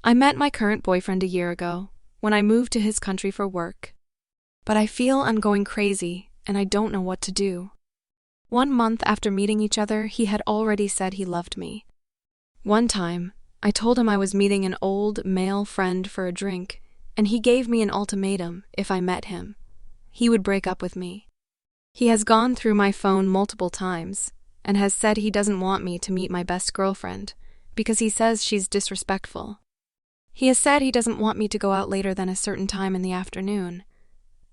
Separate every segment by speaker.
Speaker 1: I met my current boyfriend a year ago, when I moved to his country for work. But I feel I'm going crazy, and I don't know what to do. 1 month after meeting each other, he had already said he loved me. One time, I told him I was meeting an old male friend for a drink, and he gave me an ultimatum: if I met him, he would break up with me. He has gone through my phone multiple times, and has said he doesn't want me to meet my best girlfriend, because he says she's disrespectful. He has said he doesn't want me to go out later than a certain time in the afternoon.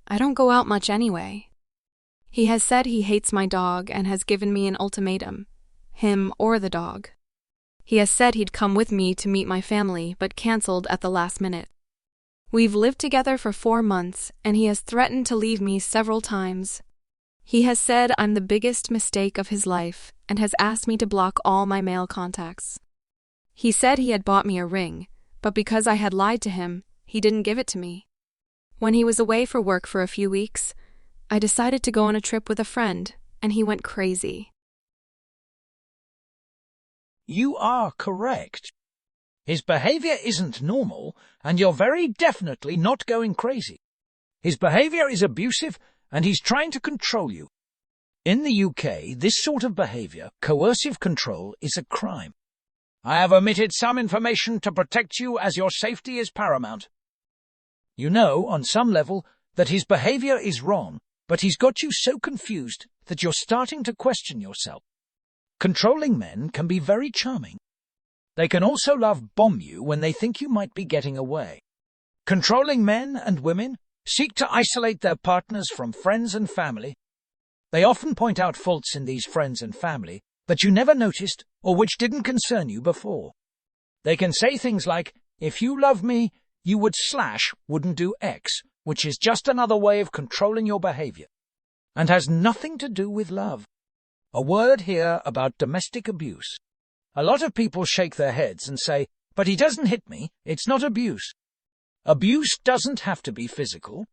Speaker 1: I don't go out much anyway. He has said he hates my dog and has given me an ultimatum: him or the dog. He has said he'd come with me to meet my family, but canceled at the last minute. We've lived together for 4 months, and he has threatened to leave me several times. He has said I'm the biggest mistake of his life and has asked me to block all my male contacts. He said he had bought me a ring, but because I had lied to him, he didn't give it to me. When he was away for work for a few weeks, I decided to go on a trip with a friend, and he went crazy.
Speaker 2: You are correct. His behavior isn't normal, and you're very definitely not going crazy. His behavior is abusive, and he's trying to control you. In the UK, this sort of behavior, coercive control, is a crime. I have omitted some information to protect you, as your safety is paramount. You know, on some level, that his behavior is wrong, but he's got you so confused that you're starting to question yourself. Controlling men can be very charming. They can also love-bomb you when they think you might be getting away. Controlling men and women seek to isolate their partners from friends and family. They often point out faults in these friends and family that you never noticed or which didn't concern you before. They can say things like, if you love me, you wouldn't do X, which is just another way of controlling your behavior, and has nothing to do with love. A word here about domestic abuse. A lot of people shake their heads and say, but he doesn't hit me, it's not abuse. Abuse doesn't have to be physical.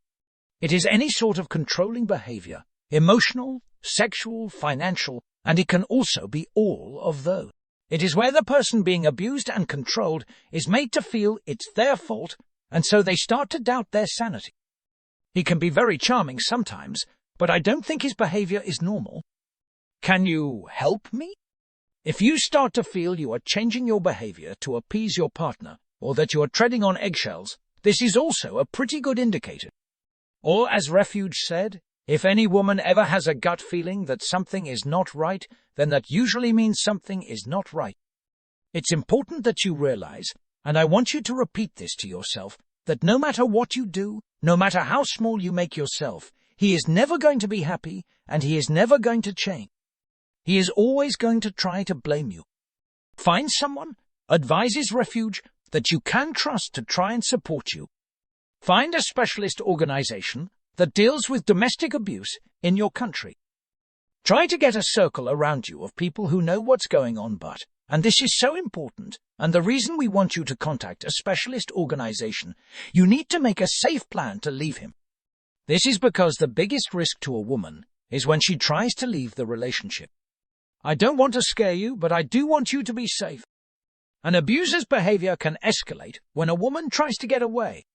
Speaker 2: It is any sort of controlling behavior, emotional, sexual, financial, and it can also be all of those. It is where the person being abused and controlled is made to feel it's their fault, and so they start to doubt their sanity. He can be very charming sometimes, but I don't think his behavior is normal. Can you help me? If you start to feel you are changing your behavior to appease your partner, or that you are treading on eggshells, this is also a pretty good indicator. Or, as Refuge said, if any woman ever has a gut feeling that something is not right, then that usually means something is not right. It's important that you realize, and I want you to repeat this to yourself, that no matter what you do, no matter how small you make yourself, he is never going to be happy, and he is never going to change. He is always going to try to blame you. Find someone, advises Refuge, that you can trust to try and support you. Find a specialist organization that deals with domestic abuse in your country. Try to get a circle around you of people who know what's going on, and this is so important, and the reason we want you to contact a specialist organization, you need to make a safe plan to leave him. This is because the biggest risk to a woman is when she tries to leave the relationship. I don't want to scare you, but I do want you to be safe. An abuser's behavior can escalate when a woman tries to get away.